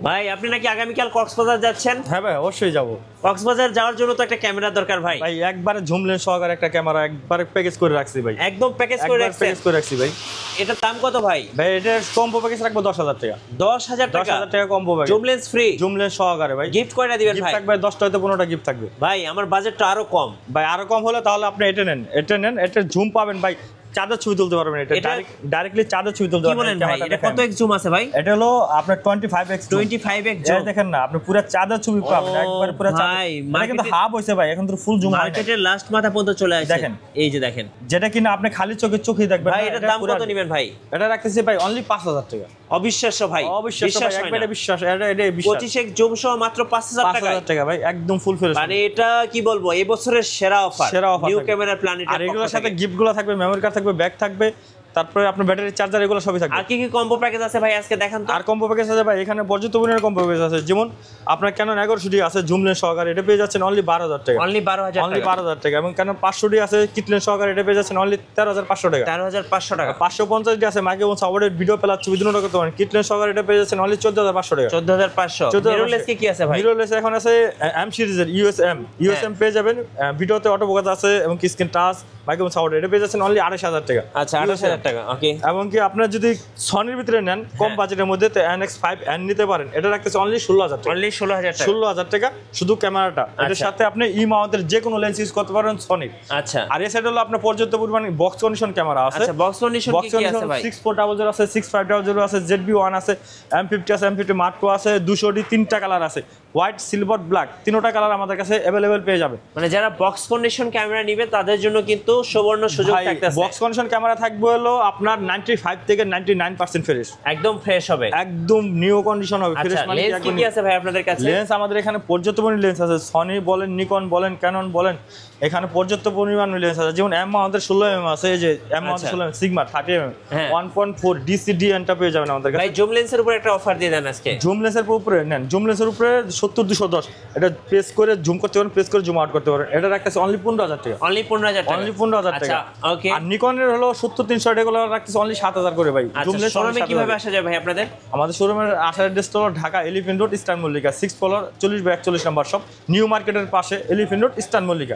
ভাই আপনি নাকি আগামীকাল কক্সবাজার যাচ্ছেন? হ্যাঁ ভাই অবশ্যই যাব। কক্সবাজার যাওয়ার জন্য তো একটা ক্যামেরা দরকার ভাই। ভাই একবারে ঝুম লেন্স সহকারে একটা ক্যামেরা একবারে প্যাকেজ করে রাখছি ভাই। একদম প্যাকেজ করে রাখছি ভাই। এটার দাম কত ভাই? ভাই এটার কম্বো প্যাকেজ রাখবো 10,000 টাকা। 10,000 টাকা? 10,000 টাকা combo package. Zoom lens free? Zoom lens সহকারে ভাই। গিফট কয়টা দিবেন ভাই? গিফট থাকবে 10টা হতে 15টা গিফট থাকবে। ভাই আমার বাজেটটা আরো কম। ভাই আরো কম হলে তাহলে আপনি এটা নেন। এটা জুম পাবেন ভাই, চাঁদের ছবি তুলতে পারবেন। এটা ডাইরেক্টলি চাঁদের ছবি তুলতে পারবেন। কি বলেন ভাই? এটা কত এক্স জুম আছে ভাই? এটা হলো আপনার 25x জুম। দেখেন না আপনি পুরো চাঁদের ছবি পাবেন, একবারে পুরো চাঁদ। ভাই মানে কিন্তু হাফ হইছে ভাই, এখন তো ফুল জুম। মার্কেটের লাস্ট মাথা পর্যন্ত চলে আসে। দেখেন এই যে দেখেন, যেটা কিনা আপনি খালি চোখেই দেখবেন। ভাই এটার দাম কত নেবেন ভাই? এটা রাখতেছি ভাই অনলি 5,000 টাকা। অবিশ্বাস্য ভাই, অবিশ্বাস্য ভাই, একবারে বিশ্বাস। এটা বিশ্বাস। 25x জুম সহ মাত্র 5,000 টাকা ভাই, একদম ফুল ফ্রেশ। মানে এটা কি বলবো, এই বছরের সেরা অফার নিউ ক্যামেরা প্ল্যানেট। আর এগুলোর সাথে গিফটগুলো থাকবে, মেমরি কার্ড থাকবে, ব্যাগ থাকবে, তারপরে আপনার ব্যাটারি চার্জার, এগুলো সবই থাকবে। আর কি কি কম্বো প্যাকেজ আছে ভাই আজকে দেখান তো? আর কম্বো প্যাকেজ আছে ভাই, এখানে পর্যাপ্ত পরিমাণে কম্বো প্যাকেজ আছে। যেমন আপনার Canon 1100 আছে জুম লেন্স সহকারে, এটা পেয়ে যাচ্ছেন অনলি 12,000 টাকা। অনলি 12,000 টাকা। এবং Canon 500 আছে কিট লেন্স সহকারে, এটা পেয়ে যাচ্ছেন অনলি 13,500 টাকা। 13,500 টাকা। 550 আছে মাইক্রোফোন সাপোর্টেড ভিডিও প্লাস ছবি দুটো করতে পারেন, কিট লেন্স সহকারে, এটা পেয়ে যাচ্ছেন অনলি 14,500 টাকা। 14,500। মিররলেস কি আছে ভাই? মিররলেস এখন আছে M সিরিজের USM পেয়ে যাবেন। ভিডিওতে অটো ফোকাস আছে এবং কি স্ক্রিন টাচ, মাইক্রোফোন সাপোর্টেড, এটা পেয়ে যাচ্ছেন অনলি 28,000 টাকা। আচ্ছা 28,000 টাকা। ওকে। এবং কি আপনার যদি সনির ভিতরে নেন কম বাজেটের মধ্যে, তো NX5N নিতে পারেন। এটা রাখতেছে অনলি 16,000 টাকা। অনলি 16,000 টাকা। 16,000 টাকা শুধু ক্যামেরাটা। এটার সাথে আপনি মাউন্টের যে কোনো লেন্স ইউজ করতে পারেন সনির। আচ্ছা। আর এই সাইড হলো আপনার পর্যাপ্ত পরিমাণে বক্স কন্ডিশন ক্যামেরা আছে। আচ্ছা বক্স কন্ডিশন কি আছে ভাই? 6400 আছে, 6500 আছে, ZB1 আছে, M50 আছে, M50 Mark II আছে, 200D, 3টা কালার আছে, হোয়াইট, সিলভার, ব্ল্যাক, তিনটা কালার আমাদের কাছে अवेलेबल পেয়ে যাবে। মানে যারা বক্স কন্ডিশন ক্যামেরা নেবে তাদের জন্য কিন্তু সুবর্ণ সুযোগ থাকতেছে। বক্স কন্ডিশন ক্যামেরা থাকবে হলো আপনার 95 থেকে 99% ফ্রেশ, একদম ফ্রেশ হবে, একদম নিউ কন্ডিশন হবে। ফ্রেশ মানে লেন্স কি আছে ভাই আপনাদের কাছে? লেন্স আমাদের এখানে পর্যাপ্ত পরিমাণ লেন্স আছে, সনি বলেন, নিকন বলেন, ক্যানন বলেন, এখানে পর্যাপ্ত পরিমাণ লেন্স আছে। যেমন M আমাদের 16mm আছে, এই যে M আমাদের 16mm, সিগমা 30mm 1.4 DCDN টা পেয়ে যাবেন আমাদের কাছে। ভাই জুম লেন্সের উপর একটা অফার দিয়ে দেন আজকে। জুম লেন্সের উপরে নেন, জুম লেন্সের উপরে 70-210, এটা প্রেস করে জুম করতে পারেন, প্রেস করে জুম আউট করতে পারেন। এটা রাখতেছে অনলি 15,000 টাকা। অনলি 15,000 টাকা। অনলি 15,000 টাকা। ওকে। আর নিকনের হলো 70-300 এগুলো রাখতেছে অনলি 7,000 করে ভাই। জুম লেন্স শোরুমে কিভাবে আসা যায় ভাই আপনাদের? আমাদের শোরুমের আসার অ্যাড্রেস হলো Dhaka elephant road, eastern Mallika, 6 floor, 40/41 নম্বর শপ, নিউ মার্কেটের পাশে, এলিফ্যান্ট রোড, ইস্টার্ন মল্লিকা।